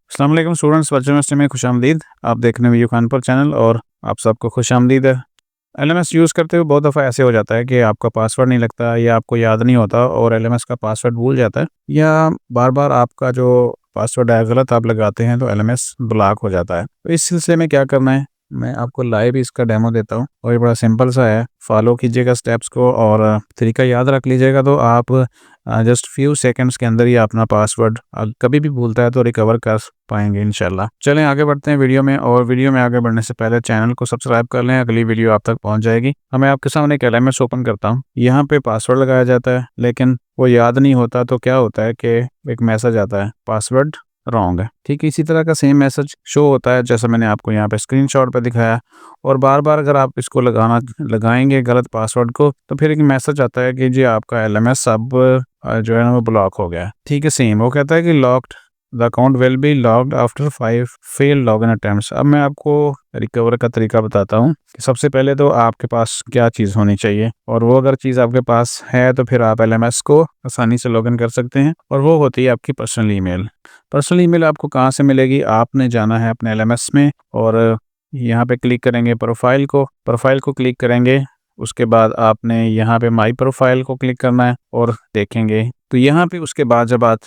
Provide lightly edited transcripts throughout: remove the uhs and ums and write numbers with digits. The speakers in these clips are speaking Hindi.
अस्सलाम वालेकुम स्टूडेंट्स, वर्चुअल यूनिवर्सिटी में खुशामदीद। आप देख रहे हैं वीडियो खान पर चैनल और आप सबको खुशामदीद है। एलएमएस यूज़ करते हुए बहुत दफ़ा ऐसे हो जाता है कि आपका पासवर्ड नहीं लगता या आपको याद नहीं होता और एलएमएस का पासवर्ड भूल जाता है, या बार-बार आपका जो पासवर्ड है गलत आप लगाते हैं तो एलएमएस ब्लॉक हो जाता है। तो इस सिलसिले में क्या करना है, मैं आपको लाइव ही इसका डेमो देता हूँ और ये बड़ा सिंपल सा है। फॉलो कीजिएगा स्टेप्स को और तरीका याद रख लीजिएगा तो आप जस्ट फ्यू सेकंड्स के अंदर ही अपना पासवर्ड कभी भी भूलता है तो रिकवर कर पाएंगे इंशाल्लाह। चलें आगे बढ़ते हैं वीडियो में, और वीडियो में आगे बढ़ने से पहले चैनल को सब्सक्राइब कर लें, अगली वीडियो आप तक पहुंच जाएगी। मैं आपके सामने एक एलएमएस ओपन करता हूं। यहाँ पे पासवर्ड लगाया जाता है लेकिन वो याद नहीं होता, तो क्या होता है कि एक मैसेज आता है पासवर्ड रॉन्ग है। ठीक है, इसी तरह का सेम मैसेज शो होता है जैसा मैंने आपको यहाँ पे स्क्रीनशॉट पे दिखाया। और बार बार अगर आप इसको लगाएंगे गलत पासवर्ड को, तो फिर एक मैसेज आता है कि जी आपका एलएमएस अब जो है ना वो ब्लॉक हो गया है। ठीक है, सेम वो कहता है कि locked, the account will be locked after 5 fail login attempts. अब मैं आपको रिकवर का तरीका बताता हूँ कि सबसे पहले तो आपके पास क्या चीज़ होनी चाहिए, और वो अगर चीज़ आपके पास है तो फिर आप एलएमएस को आसानी से लॉगिन कर सकते हैं, और वो होती है आपकी पर्सनल ईमेल। पर्सनल ईमेल आपको कहाँ से मिलेगी, आपने जाना है अपने एलएमएस में और यहाँ पे क्लिक करेंगे प्रोफाइल को क्लिक करेंगे। उसके बाद आपने यहाँ पे माई प्रोफाइल को क्लिक करना है और देखेंगे तो यहाँ पे उसके बाद जब आप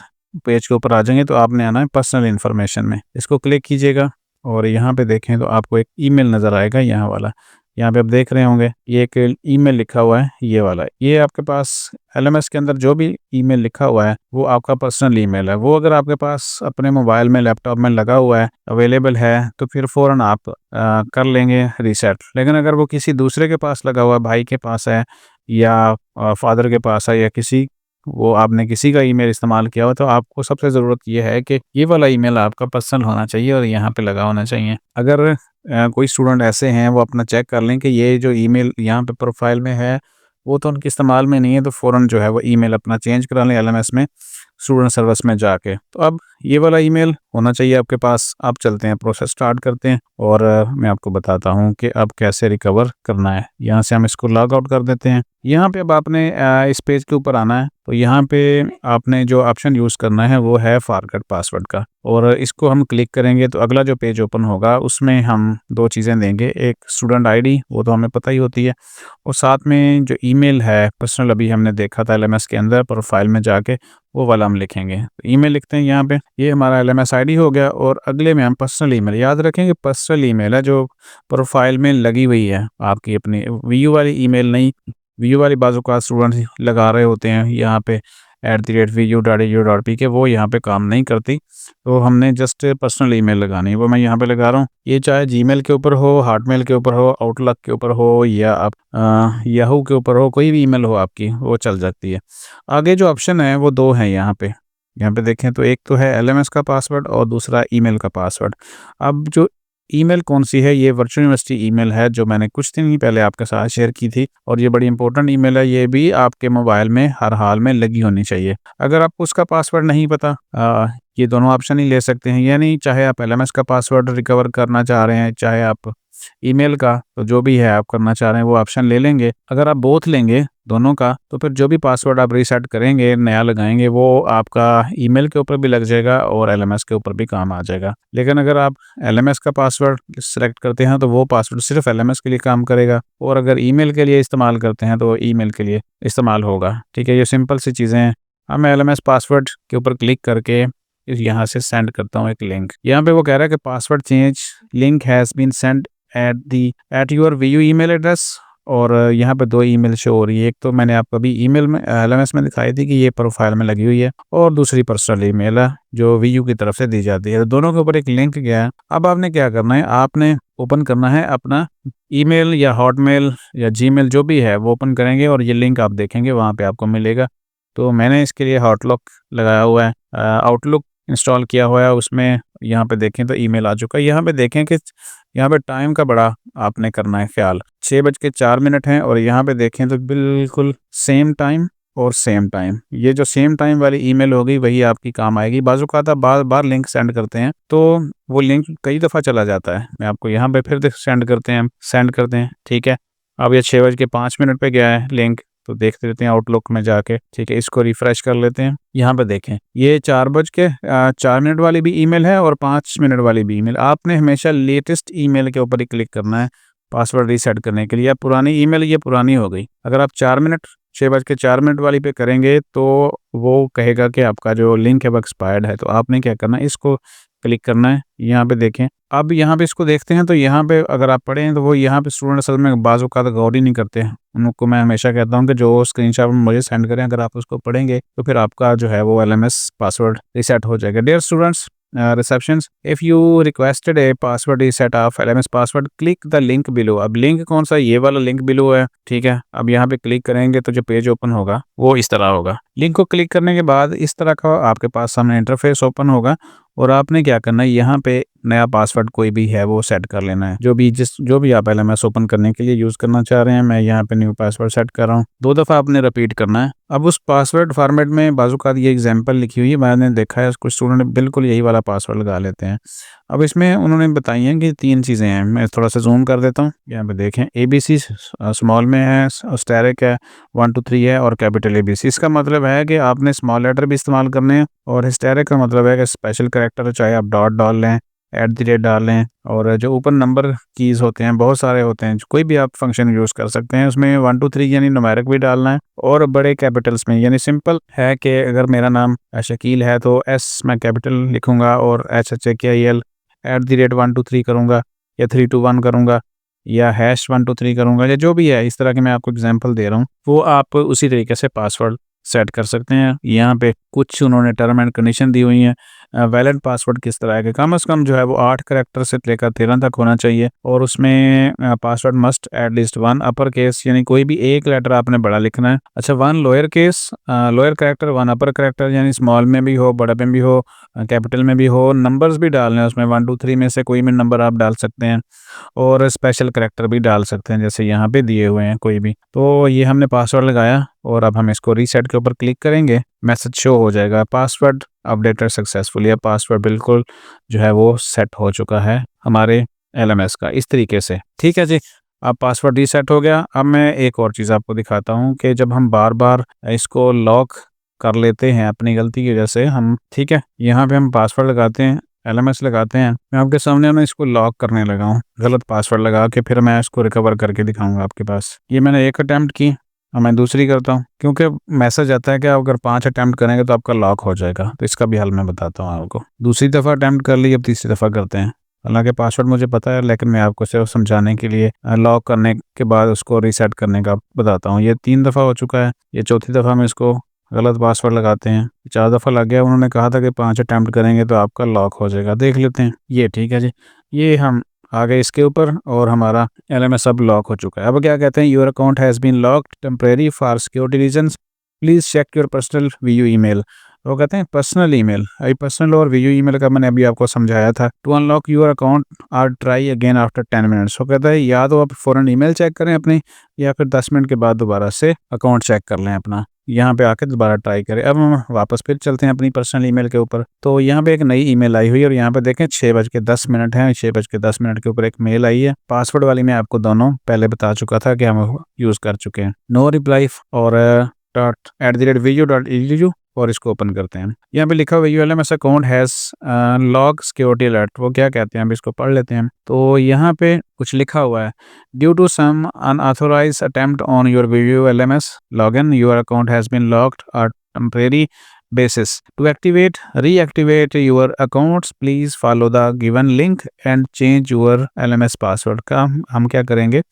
पेज के ऊपर आ जाएंगे तो आपने आना है पर्सनल इन्फॉर्मेशन में, इसको क्लिक कीजिएगा और यहाँ पे देखें तो आपको एक ईमेल नज़र आएगा, यहाँ वाला। यहाँ पे आप देख रहे होंगे ये एक ईमेल लिखा हुआ है, ये वाला। ये आपके पास एलएमएस के अंदर जो भी ईमेल लिखा हुआ है वो आपका पर्सनल ईमेल है। वो अगर आपके पास अपने मोबाइल में लैपटॉप में लगा हुआ है, अवेलेबल है, तो फिर फ़ौरन आप कर लेंगे रीसेट। लेकिन अगर वो किसी दूसरे के पास लगा हुआ है, भाई के पास है या फादर के पास है, या वो आपने किसी का ईमेल इस्तेमाल किया हो, तो आपको सबसे ज़रूरत ये है कि ये वाला ईमेल आपका पर्सनल होना चाहिए और यहाँ पे लगा होना चाहिए। अगर कोई स्टूडेंट ऐसे हैं वो अपना चेक कर लें कि ये जो ईमेल यहाँ पे प्रोफाइल में है वो तो उनके इस्तेमाल में नहीं है, तो फ़ौरन जो है वो ईमेल अपना चेंज करा लें एलएमएस में, स्टूडेंट सर्विस में जाके। तो अब ये वाला ईमेल होना चाहिए आपके पास। आप चलते हैं, प्रोसेस स्टार्ट करते हैं और मैं आपको बताता हूँ कि अब कैसे रिकवर करना है। यहाँ से हम इसको लॉग आउट कर देते हैं। यहाँ पे अब आपने इस पेज के ऊपर आना है, तो यहाँ पे आपने जो ऑप्शन यूज़ करना है वो है फॉरगेट पासवर्ड का, और इसको हम क्लिक करेंगे तो अगला जो पेज ओपन होगा उसमें हम दो चीज़ें देंगे, एक स्टूडेंट आईडी, वो तो हमें पता ही होती है, और साथ में जो ईमेल है पर्सनल, अभी हमने देखा था एलएमएस के अंदर प्रोफाइल में जाके, वो वाला हम लिखेंगे। तो ईमेल लिखते हैं यहाँ पे, ये हमारा एलएमएस आईडी हो गया, और अगले में हम पर्सनल ईमेल, याद रखेंगे पर्सनल ईमेल है जो प्रोफाइल में लगी हुई है आपकी, अपनी वीयू वाली ईमेल नहीं। वीयू वाली बाज़ औक़ात स्टूडेंट लगा रहे होते हैं यहाँ पे @vu.edu.pk, वो यहाँ पे काम नहीं करती, तो हमने जस्ट पर्सनल ईमेल लगानी है, वो मैं यहाँ पे लगा रहा हूँ। ये चाहे जीमेल के ऊपर हो, हॉटमेल के ऊपर हो, आउटलुक के ऊपर हो, या आप याहू के ऊपर हो, कोई भी ईमेल हो आपकी वो चल जाती है। आगे जो ऑप्शन है वो दो हैं यहाँ पे देखें तो एक तो है एलएमएस का पासवर्ड और दूसरा ईमेल का पासवर्ड। अब जो ईमेल कौन सी है, ये वर्चुअल यूनिवर्सिटी ईमेल है जो मैंने कुछ दिन ही पहले आपके साथ शेयर की थी, और ये बड़ी इंपॉर्टेंट ईमेल है। ये भी आपके मोबाइल में हर हाल में लगी होनी चाहिए। अगर आपको उसका पासवर्ड नहीं पता, ये दोनों ऑप्शन ही ले सकते हैं, यानी चाहे आप एलएमएस का पासवर्ड रिकवर करना चाह रहे हैं, चाहे आप ईमेल का, तो जो भी है आप करना चाह रहे हैं वो ऑप्शन ले लेंगे। अगर आप बोथ लेंगे दोनों का, तो फिर जो भी पासवर्ड आप रीसेट करेंगे, नया लगाएंगे, वो आपका ईमेल के ऊपर भी लग जाएगा और एलएमएस के ऊपर भी काम आ जाएगा। लेकिन अगर आप एलएमएस का पासवर्ड सेलेक्ट करते हैं तो वो पासवर्ड सिर्फ एलएमएस के लिए काम करेगा, और अगर ईमेल के लिए इस्तेमाल करते हैं तो ईमेल के लिए इस्तेमाल होगा। ठीक है, ये सिंपल सी चीज़ें हैं। अब मैं एलएमएस पासवर्ड के ऊपर क्लिक करके यहाँ से सेंड करता हूँ एक लिंक। यहाँ पे वो कह रहा है कि password change link has been send at your VU email address, और यहाँ पे दो ईमेल शो हो रही है। एक तो मैंने आपको अभी ईमेल में एलएमएस में दिखाई थी कि ये प्रोफाइल में लगी हुई है, और दूसरी पर्सनल ईमेल है जो वीयू की तरफ से दी जाती है। तो दोनों के ऊपर एक लिंक गया है। अब आपने क्या करना है, आपने ओपन करना है अपना ईमेल या हॉटमेल या जीमेल जो भी है वो ओपन करेंगे, और ये लिंक आप देखेंगे वहाँ पे आपको मिलेगा। तो मैंने इसके लिए आउटलुक लगाया हुआ है, आउटलुक इंस्टॉल किया हुआ है, उसमें यहाँ पे देखें तो ईमेल आ चुका है। यहाँ पे देखें कि यहाँ पे टाइम का बड़ा आपने करना है ख्याल, 6:04 हैं, और यहाँ पे देखें तो बिल्कुल सेम टाइम और सेम टाइम। ये जो सेम टाइम वाली ईमेल होगी वही आपकी काम आएगी। बाज़ औक़ात आप बार बार लिंक सेंड करते हैं तो वो लिंक कई दफ़ा चला जाता है। मैं आपको यहाँ पे फिर सेंड करते हैं। ठीक है, अब ये 6:05 पे गया है लिंक, तो देखते रहते हैं आउटलुक में जाके, ठीक है। इसको रिफ्रेश कर लेते हैं। यहाँ पे देखें ये 4:04 वाली भी ईमेल है और 5 मिनट वाली भी ईमेल। आपने हमेशा लेटेस्ट ईमेल के ऊपर ही क्लिक करना है पासवर्ड रीसेट करने के लिए। अब पुरानी ईमेल ये पुरानी हो गई, अगर आप 6:04 वाली पे करेंगे तो वो कहेगा कि आपका जो लिंक है वो एक्सपायर्ड है। तो आपने क्या करना है, इसको क्लिक करना है। यहाँ पे देखें, अब यहाँ पे इसको देखते हैं तो यहाँ पे अगर आप पढ़ें तो वो यहाँ पे स्टूडेंट असल में बाज़ औक़ात गौर ही नहीं करते हैं। उनको मैं हमेशा कहता हूँ कि जो स्क्रीनशॉट मुझे सेंड करें, अगर आप उसको पढ़ेंगे तो फिर आपका जो है वो एलएमएस पासवर्ड रीसेट हो जाएगा। Dear students, receptions, if you requested a password reset of LMS password, click the link below. अब लिंक कौन सा, ये वाला लिंक बिलो है, ठीक है। अब यहाँ पे क्लिक करेंगे तो जो पेज ओपन होगा वो इस तरह होगा। लिंक को क्लिक करने के बाद इस तरह का आपके पास सामने इंटरफेस ओपन होगा और आपने क्या करना है, यहाँ पे नया पासवर्ड कोई भी है वो सेट कर लेना है। जो भी आप एलएमएस ओपन करने के लिए यूज़ करना चाह रहे हैं। मैं यहाँ पे न्यू पासवर्ड सेट कर रहा हूँ। 2 दफ़ा आपने रिपीट करना है। अब उस पासवर्ड फॉर्मेट में बाज़-औक़ात ये एग्जांपल लिखी हुई है, मैंने देखा है कुछ स्टूडेंट बिल्कुल यही वाला पासवर्ड लगा लेते हैं। अब इसमें उन्होंने बताई हैं कि 3 चीज़ें हैं। मैं थोड़ा सा ज़ूम कर देता हूँ। यहाँ पे देखें, एबीसी स्मॉल में है, स्टैरिक है, 1 2 3 है और कैपिटल एबीसी। इसका मतलब है कि आपने स्मॉल लेटर भी इस्तेमाल करने हैं और हिस्टेरिक का मतलब है कि स्पेशल कैरेक्टर, चाहे आप डॉट डाल लें, @ डाल लें, और जो ऊपर नंबर कीज़ होते हैं बहुत सारे होते हैं, कोई भी आप फंक्शन यूज़ कर सकते हैं। उसमें 1 2 3 यानी न्यूमेरिक भी डालना है और बड़े कैपिटल्स में, यानी सिंपल है कि अगर मेरा नाम शकील है तो एस मैं कैपिटल लिखूंगा और HHAKIL @1 2 3 करूँगा या 3 2 1 करूँगा या #1 2 3 करूँगा या जो भी है। इस तरह के मैं आपको एग्जांपल दे रहा हूँ, वो आप उसी तरीके से पासवर्ड सेट कर सकते हैं। यहाँ पे कुछ उन्होंने टर्म एंड कंडीशन दी हुई हैं। वैलिड पासवर्ड किस तरह है कि कम से कम जो है वो 8 करैक्टर से लेकर 13 तक होना चाहिए और उसमें password must at least 1 upper case, यानी कोई भी एक लेटर आपने बड़ा लिखना है। अच्छा, 1 लोअर केस, लोअर करैक्टर, 1 अपर करैक्टर, यानी स्मॉल में भी हो, बड़ा में भी हो, कैपिटल में भी हो। नंबर्स भी डालने हैं उसमें, 1 2 3 में से कोई भी नंबर आप डाल सकते हैं और स्पेशल करैक्टर भी डाल सकते हैं जैसे यहाँ पे दिए हुए हैं कोई भी। तो ये हमने पासवर्ड लगाया और अब हम इसको रीसेट के ऊपर क्लिक करेंगे, मैसेज शो हो जाएगा, पासवर्ड अपडेटेड सक्सेसफुली। अब पासवर्ड बिल्कुल जो है वो सेट हो चुका है हमारे एलएमएस का, इस तरीके से, ठीक है जी। अब पासवर्ड रीसेट हो गया। अब मैं एक और चीज़ आपको दिखाता हूँ कि जब हम बार बार इसको लॉक कर लेते हैं अपनी गलती की वजह से, हम, ठीक है, यहाँ पे हम पासवर्ड लगाते हैं, एलएमएस लगाते हैं। मैं आपके सामने ना इसको लॉक करने लगा हूँ गलत पासवर्ड लगा के, फिर मैं इसको रिकवर करके दिखाऊंगा आपके पास। ये मैंने एक अटैम्प्ट की, अब मैं दूसरी करता हूँ, क्योंकि मैसेज आता है कि अगर 5 अटैम्प्ट करेंगे तो आपका लॉक हो जाएगा। तो इसका भी हल मैं बताता हूँ आपको। दूसरी दफ़ा अटैम्प्ट कर ली, अब तीसरी दफ़ा करते हैं। हालांकि पासवर्ड मुझे पता है, लेकिन मैं आपको सिर्फ समझाने के लिए लॉक करने के बाद उसको रीसेट करने का बताता हूँ। ये 3 दफ़ा हो चुका है, ये चौथी दफ़ा हम इसको गलत पासवर्ड लगाते हैं। 4 दफ़ा लग गया। उन्होंने कहा था कि 5 अटैम्प्ट करेंगे तो आपका लॉक हो जाएगा। देख लेते हैं, ये ठीक है जी। ये हम आ गए इसके ऊपर और हमारा एलएमएस अब लॉक हो चुका है। अब क्या कहते हैं, your account has been locked temporary for security reasons, please check your personal VU email. वो कहते हैं पर्सनल ईमेल, अभी पर्सनल और वीयू ईमेल का मैंने अभी आपको समझाया था। टू अनलॉक योर अकाउंट और ट्राई अगेन आफ्टर 10 मिनट्स। वो कहता है या तो आप फ़ौरन ईमेल चेक करें अपनी, या फिर 10 मिनट के बाद दोबारा से अकाउंट चेक कर लें अपना, यहाँ पे आके दोबारा ट्राई करें। अब हम वापस फिर चलते हैं अपनी पर्सनल ईमेल के ऊपर। तो यहाँ पे एक नई ईमेल आई हुई है और यहाँ पे देखें 6:10 है। 6:10 के ऊपर एक मेल आई है। पासवर्ड वाली मैं आपको दोनों पहले बता चुका था कि हम यूज़ कर चुके हैं। नो रिप्लाई और .@vu.edu और इसको ओपन करते हैं। यहाँ पे लिखा हुआ ULMS account has log security alert. वो क्या कहते हैं, हम इसको पढ़ लेते हैं। तो यहाँ पे कुछ लिखा हुआ है, due to some unauthorised attempt on your VULMS login, your account has been locked on temporary basis. To reactivate your accounts, please follow the given link and change your LMS password। का हम क्या करेंगे,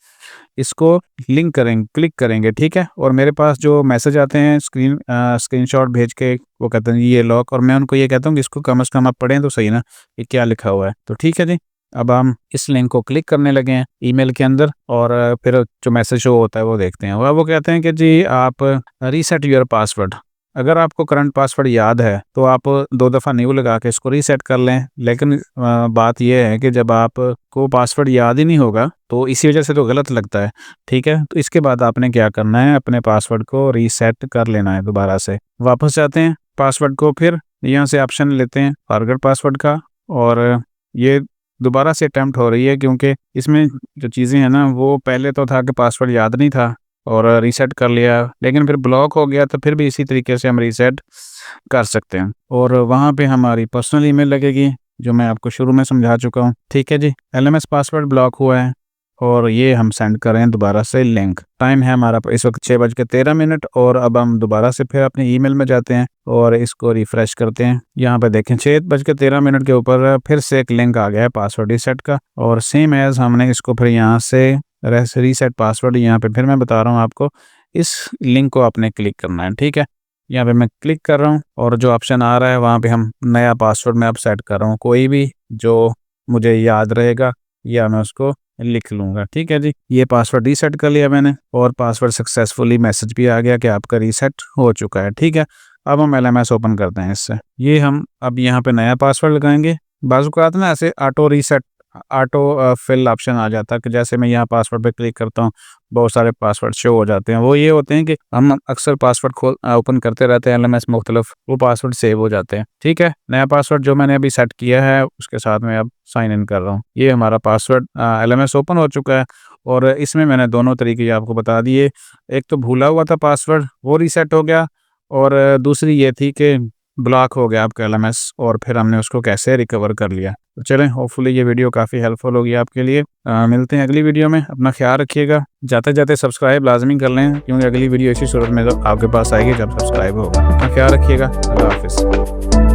इसको लिंक करेंगे, क्लिक करेंगे, ठीक है। और मेरे पास जो मैसेज आते हैं स्क्रीनशॉट भेज के, वो कहते हैं ये लॉक, और मैं उनको ये कहता हूँ कि इसको कम से कम आप पढ़ें तो सही ना, ये क्या लिखा हुआ है। तो ठीक है जी, अब हम इस लिंक को क्लिक करने लगे हैं ईमेल के अंदर और फिर जो मैसेज शो होता है वो देखते हैं। वो कहते हैं कि जी आप रीसेट योर पासवर्ड। अगर आपको करंट पासवर्ड याद है तो आप 2 दफ़ा न्यू लगा के इसको रीसेट कर लें, लेकिन बात यह है कि जब आपको पासवर्ड याद ही नहीं होगा तो इसी वजह से तो गलत लगता है, ठीक है। तो इसके बाद आपने क्या करना है, अपने पासवर्ड को रीसेट कर लेना है। दोबारा से वापस जाते हैं पासवर्ड को, फिर यहाँ से ऑप्शन लेते हैं फॉरगेट पासवर्ड का, और ये दोबारा से अटैम्प्ट हो रही है क्योंकि इसमें जो चीज़ें हैं ना, वो पहले तो था कि पासवर्ड याद नहीं था और रीसेट कर लिया, लेकिन फिर ब्लॉक हो गया तो फिर भी इसी तरीके से हम रीसेट कर सकते हैं। और वहाँ पे हमारी पर्सनल ईमेल लगेगी जो मैं आपको शुरू में समझा चुका हूँ। ठीक है जी, LMS पासवर्ड ब्लॉक हुआ है और ये हम सेंड कर रहे हैं दोबारा से लिंक। टाइम है हमारा इस वक्त 6:13 और अब हम दोबारा से फिर अपने ईमेल में जाते हैं और इसको रिफ़्रेश करते हैं। यहाँ पे देखें 6:13 के ऊपर फिर से एक लिंक आ गया है पासवर्ड रीसेट का, और सेम एज़ हमने इसको फिर यहाँ से रीसेट पासवर्ड, यहाँ पे फिर मैं बता रहा हूँ आपको, इस लिंक को आपने क्लिक करना है। ठीक है, यहाँ पे मैं क्लिक कर रहा हूँ और जो ऑप्शन आ रहा है वहाँ पे हम नया पासवर्ड मैं अब सेट कर रहा हूँ, कोई भी जो मुझे याद रहेगा या मैं उसको लिख लूँगा। ठीक है जी, ये पासवर्ड रीसेट कर लिया मैंने और पासवर्ड सक्सेसफुली मैसेज भी आ गया कि आपका रीसेट हो चुका है। ठीक है, अब हम LMS ओपन करते हैं इससे। ये हम अब यहाँ पे नया पासवर्ड लगाएंगे। बाज़ औक़ात ना ऐसे ऑटो फिल ऑप्शन आ जाता है कि जैसे मैं यहाँ पासवर्ड पे क्लिक करता हूँ बहुत सारे पासवर्ड शो हो जाते हैं। वो ये होते हैं कि हम अक्सर पासवर्ड ओपन करते रहते हैं LMS मुख्तलिफ, वो पासवर्ड सेव हो जाते हैं। ठीक है, नया पासवर्ड जो मैंने अभी सेट किया है उसके साथ मैं अब साइन इन कर रहा हूँ। ये हमारा पासवर्ड LMS ओपन हो चुका है और इसमें मैंने दोनों तरीके आपको बता दिए। एक तो भूला हुआ था पासवर्ड, वो रीसेट हो गया, और दूसरी ये थी कि ब्लॉक हो गया आपका LMS और फिर हमने उसको कैसे रिकवर कर लिया। तो चलें, होपफुली ये वीडियो काफ़ी हेल्पफुल होगी आपके लिए। मिलते हैं अगली वीडियो में। अपना ख्याल रखिएगा, जाते जाते सब्सक्राइब लाजमी कर लें क्योंकि अगली वीडियो इसी सूरत में आपके पास आएगी जब सब्सक्राइब होगा। अपना ख्याल रखिएगा। अल्लाह हाफ़िज़।